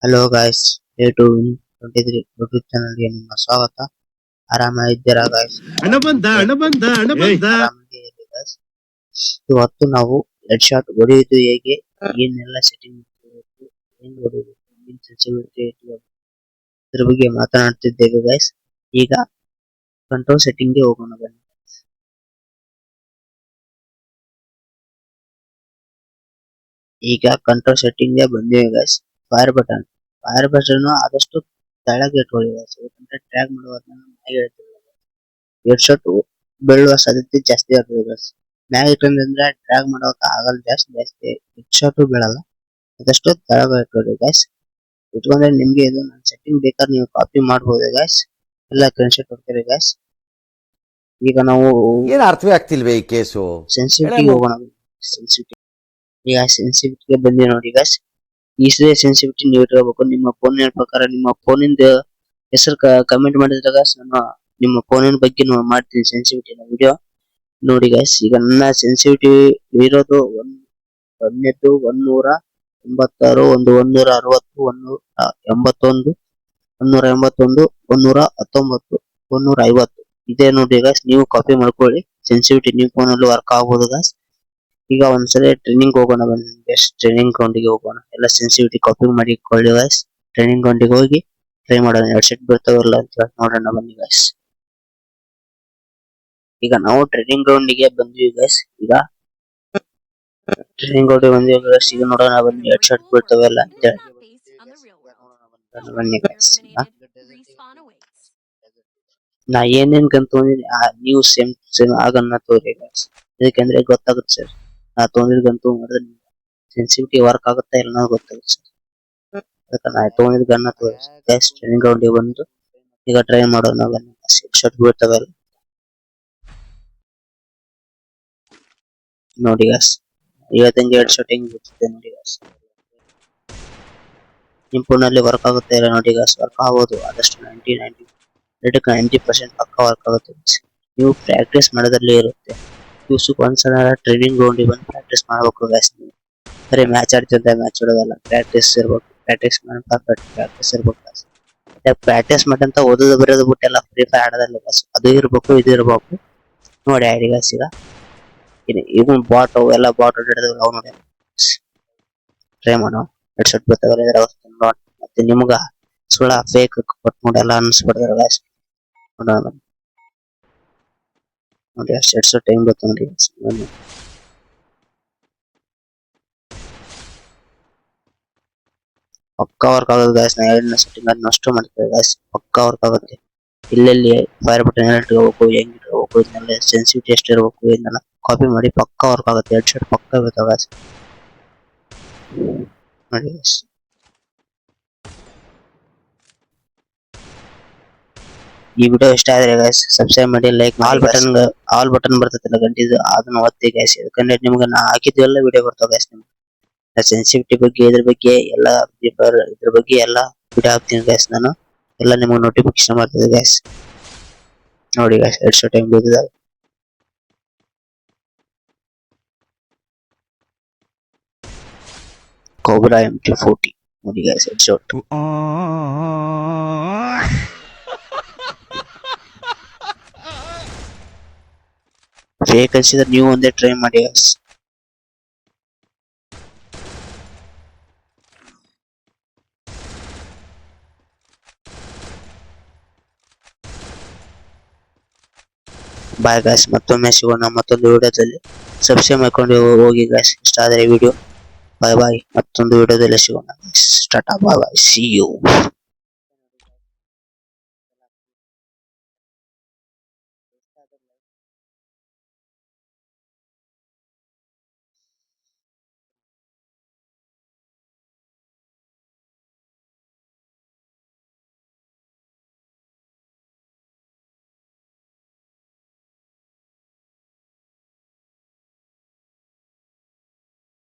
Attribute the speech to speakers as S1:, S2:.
S1: Hello guys, day to win 23 YouTube ಚಾನಲ್ಗೆ ನಿಮ್ಮ ಸ್ವಾಗತ. ಆರಾಮಾಗಿದ್ದೀರಾ ಗಾಯ್ಸ್? ಆರಾಮಾಗಿ ಇರಿ guys. ಇವತ್ತು ನಾವು ಹೆಡ್ ಶಾಟ್ ಹೊಡೆಯುವುದು ಹೇಗೆ, ಏನೆಲ್ಲ ಸೆಟ್ಟಿಂಗ್ ಹೆಂಗ್ ಹೊಡೆಯಬೇಕು, ಏನ್ ಸೆನ್ಸಿಟಿವಿಟಿ ಇದ್ರ ಬಗ್ಗೆ ಮಾತನಾಡ್ತಿದ್ದೇವೆ ಗಾಯ್ಸ್. ಈಗ ಕಂಟ್ರೋಲ್ ಸೆಟ್ಟಿಂಗ್ಗೆ ಹೋಗೋಣ ಬನ್ನಿ. ಈಗ ಕಂಟ್ರೋಲ್ ಸೆಟ್ಟಿಂಗ್ಗೆ ಬಂದಿವೆ ಗಾಯ್ಸ್. ಫೈರ್ ಬಟನ್ ಆದಷ್ಟು ಕೆಳಗೆ ಇಟ್ಕೊಳ್ಳಿ guys. ಯಾಕಂದ್ರೆ ಟ್ರ್ಯಾಕ್ ಮಾಡುವಾಗ ಮ್ಯಾಗೆ ಹೆಡ್ ಶಾಟ್ ಬೀಳುವ ಸಾಧ್ಯತೆ ಜಾಸ್ತಿ ಆಗ್ತದೆ guys. ಮ್ಯಾಗೆ ಇಟ್ಕೊಂಡ್ರೆ ಟ್ರ್ಯಾಕ್ ಮಾಡೋಕೆ ಆಗಲ್ಲ, ಜಾಸ್ತಿ ಹೆಡ್ ಶಾಟ್ ಬೀಳಲ್ಲ. ಆದಷ್ಟು ಕೆಳಗೆ ಇಟ್ಕೊಳ್ಳಿ guys. ಇಟ್ಕೊಂಡ್ರೆ ನಿಮ್ಗೆ ಇದು ನನ್ನ ಸೆಟ್ಟಿಂಗ್ ಬೇಕಾದ್ರೆ ನೀವು ಕಾಪಿ ಮಾಡಬಹುದು guys. ಎಲ್ಲ ಸ್ಕ್ರೀನ್ಶಾಟ್ ಕೊಡ್ತೀರಿ guys. ಈಗ ನಾವು
S2: ಏನು ಅರ್ಥವೇ ಆಗ್ತಿಲ್ವೇ ಈ ಕೇಸು.
S1: ಸೆನ್ಸಿಟಿವಿಟಿ ಹೋಗೋಣ. ಸೆನ್ಸಿಟಿವಿಟಿ ಈಗ ಸೆನ್ಸಿಟಿವಿಟಿಗೆ ಬಂದಿ ನೋಡಿ guys. ಈ ಸೆನ್ಸಿಟಿವಿಟಿ ನೀವು ಇಟ್ಕೋಬೇಕು. ನಿಮ್ಮ ಫೋನ್ ಪ್ರಕಾರ ನಿಮ್ಮ ಫೋನಿಂದ ಹೆಸರು ಕಮೆಂಟ್ ಮಾಡಿದಾಗ ನಾನು ನಿಮ್ಮ ಫೋನಿನ ಬಗ್ಗೆ ಮಾಡ್ತೀನಿ ಸೆನ್ಸಿಟಿವಿಟಿ ವಿಡಿಯೋ ನೋಡಿ guys. ಈಗ ನನ್ನ ಸೆನ್ಸಿಟಿವಿಟಿ ಇರೋದು 196, 166, 160, 181, 119, 119, 150 ಇದೆ ನೋಡಿ guys. ನೀವು ಕಾಪಿ ಮಾಡ್ಕೊಳ್ಳಿ. ಸೆನ್ಸಿಟಿವಿಟಿ ನಿಮ್ಮ ಫೋನಲ್ಲಿ ವರ್ಕ್ ಆಗಬಹುದು guys. ಈಗ ಒಂದ್ಸಲ ಟ್ರೈನಿಂಗ್ ಹೋಗೋಣ ಬನ್ನಿ. ಟ್ರೈನಿಂಗ್ ಗ್ರೌಂಡಿಗೆ ಹೋಗೋಣ. ಎಲ್ಲ ಸೆನ್ಸಿಟಿವಿಟಿ ಕಾಪಿ ಮಾಡಿಕೊಳ್ಳಿ guys. ಟ್ರೈನಿಂಗ್ ಗ್ರೌಂಡಿಗೆ ಹೋಗಿ ಟ್ರೈ ಮಾಡೋಣ. ಎರಡು ಸೆಟ್ ಬರ್ತಾವಲ್ಲ ಅಂತ ನೋಡೋಣ ಬನ್ನಿ guys. ಈಗ ನಾವು ಟ್ರೈನಿಂಗ್ ಗ್ರೌಂಡಿಗೆ ಬಂದ್ವಿ guys. ಈಗ ಟ್ರೈನಿಂಗ್ ಗ್ರೌಂಡಿಗೆ ಬಂದ್ವಿ guys. ಈಗ ನೋಡೋಣ ಬನ್ನಿ ಎರಡು ಸೆಟ್ ಬರ್ತಾವಲ್ಲ ಅಂತ ಬನ್ನಿ guys. ನಾ ಏನೇನ್ ಗನ್ ತೊಗೊಂಡಿನಿ ನೀವು ಸೇಮ್ ಆಗನ್ನ ತೋರಿ guys. ಯಾಕಂದ್ರೆ ಗೊತ್ತಾಗುತ್ತೆ ಸರ್, ನಾ ತೊಗೊಂಡಿದ್ ಗನ್ ಮಾಡಿದ್ರೆ ಸೆನ್ಸಿಟಿವಿಟಿ ವರ್ಕ್ ಆಗುತ್ತಾ ಇಲ್ಲ ಅನ್ನೋದು ಗೊತ್ತಾಗುತ್ತೆ ಸರ್. ಅದಕ್ಕೆ ನಾ ತೊಗೊಂಡಿದ್ ಗನ್ನ ತೋರಿ guys. ಟ್ರೈನಿಂಗ್ ಗ್ರೌಂಡಿಗೆ ಬಂದು ಈಗ ಟ್ರೈ ಮಾಡೋಣ ಬನ್ನಿ. ಶಾಟ್ ಬೀಳ್ತಾವಲ್ಲ ನೋಡಿ guys. ಇವತ್ತಂಗೆ ಎರಡು ಶಾಟ್ ಹೆಂಗ್ ಬೀಳ್ತಿದೆ ನೋಡಿ guys. ನಿಮ್ ಫೋನಲ್ಲಿ ವರ್ಕ್ ಆಗುತ್ತೆ ಇಲ್ಲ ನೋಡಿ guys. ವರ್ಕ್ ಆಗೋದು ಆದಷ್ಟು 90% ಪಕ್ಕ ವರ್ಕ್ ಆಗುತ್ತೆ. ನೀವು ಪ್ರಾಕ್ಟೀಸ್ ಮಾಡೋದ್ರಲ್ಲಿ ಇರುತ್ತೆ. ದಿವ್ಸಕ್ಕೆ ಒಂದ್ಸಲ ಟ್ರೈನಿಂಗ್ ಗ್ರೌಂಡಿಗೆ ಬಂದು ಪ್ರಾಕ್ಟೀಸ್ ಮಾಡ್ಬೇಕು guys. ನೀವು ಬರೀ ಮ್ಯಾಚ್ ಆಡ್ತಿದ್ದೆ ಮ್ಯಾಚ್ ಆಡೋದಲ್ಲ, ಪ್ರಾಕ್ಟೀಸ್ ಇರ್ಬೇಕು. ಪ್ರಾಕ್ಟೀಸ್ ಇರ್ಬೇಕು guys. ಪ್ರಾಕ್ಟೀಸ್ ಮಾಡಂತ ಓದೋದು ಬರೋದು ಬಿಟ್ಟೆಲ್ಲ ಫ್ರೀ ಫೈರ್ ಆಡೋದಲ್ಲ guys. ಅದು ಇರ್ಬೇಕು, ಇದು ಇರ್ಬೇಕು ನೋಡಿ ಆಡಿ guys. ಈಗ ಬಾಟ್ ಎಲ್ಲ ಬಾಟ್ ಆಡಿದ್ರೆ ಅವ್ ನೋಡಿ ಟ್ರೈ ಮಾಡೋ ಹೆಡ್ ಶಾಟ್ ಬರ್ತಾವಲ್ಲ ಮತ್ತೆ ನಿಮ್ಗ ಸುಳ್ಳ ಫೇಕ್ ಕೊಟ್ಟು ನೋಡಿ ಎಲ್ಲ ಅನ್ಸ್ಬಿಡ್ತಾರೆ guys. ನೋಡೋಣ ನೋಡಿ ಹೆಡ್ ಶಾಟ್ ಹೆಂಗ್ ಬರ್ತಾವ ನೋಡಿ ಬನ್ನಿ. ಪಕ್ಕಾ ವರ್ಕ್ ಆಗೋದು guys. ನಾ ಹೇಳಿದ ಸೆಟ್ಟಿಂಗ್ ಅದನ್ನ ಅಷ್ಟು ಮಾಡ್ತೇವೆ guys. ಪಕ್ಕಾ ವರ್ಕ್ ಆಗುತ್ತೆ. ಇಲ್ಲೆಲ್ಲಿ ಫೈರ್ ಬಟನ್ ಇಟ್ಕೋಬೇಕು, ಹೆಂಗ್ ಇಟ್ಕೋಬೇಕು, ಇದನ್ನೆಲ್ಲ ಸೆನ್ಸಿಟಿವಿಟಿ ಎಷ್ಟು ಇರಬೇಕು, ಇದನ್ನೆಲ್ಲ ಕಾಪಿ ಮಾಡಿ ಪಕ್ಕಾ ವರ್ಕ್ ಆಗುತ್ತೆ. ಹೆಡ್ ಶಾಟ್ ಪಕ್ಕಾ ಬರ್ತಾವ guys. ನೋಡಿ guys. ಈ ವಿಡಿಯೋ ಇಷ್ಟ ಆದ್ರೆ guys ಸಬ್ಸ್ಕ್ರೈಬ್ ಮಾಡಿ, ಲೈಕ್ ಮಾಡಿ. ಆಲ್ ಬಟನ್ ಬರ್ತೈತಲ್ಲ ಗಂಟಿದು ಅದನ್ನ ಒತ್ತಿ guys. ಯಾಕಂದ್ರೆ ನಿಮ್ಗೆ ನಾ ಹಾಕಿದ್ದೆಲ್ಲ ವಿಡಿಯೋ ಬರ್ತಾವ guys. ನಿಮ್ಗೆ ಸೆನ್ಸಿಟಿವಿಟಿ ಬಗ್ಗೆ ಇದ್ರ ಬಗ್ಗೆ ಎಲ್ಲ ಇದ್ರ ಬಗ್ಗೆ ಎಲ್ಲ ವಿಡಿಯೋ ಹಾಕ್ತೀನಿ guys. ನಾನು ಎಲ್ಲ ನಿಮ್ಗೆ ನೋಟಿಫಿಕೇಶನ್ ಮಾಡ್ತಿದ್ದೆ guys. ನೋಡಿ guys ಹೆಡ್ ಶಾಟ್ ಹೆಂಗ್ ಬೀಳ್ತಿದೆ. Cobra MT40 ನೋಡಿ guys ಹೆಡ್ ಶಾಟ್. ಫೇಕ್ ಅನ್ಸಿದ್ರೆ ನೀವು ಒಂದೇ ಟ್ರೈ ಮಾಡಿ guys. ಬಾಯ್ guys. ಮತ್ತೊಮ್ಮೆ ಸಿಗೋಣ ಮತ್ತೊಂದು ವಿಡಿಯೋದಲ್ಲಿ. ಸಬ್ಸ್ಕ್ರೈಬ್ ಮಾಡ್ಕೊಂಡು ಹೋಗಿ guys. ಇಷ್ಟ ಆದ್ರೆ ವಿಡಿಯೋ. ಬಾಯ್ ಬಾಯ್. ಮತ್ತೊಂದು ವಿಡಿಯೋದಲ್ಲಿ ಸಿಗೋಣ. ಟಾಟಾ ಬಾಯ್ ಬಾಯ್. See you.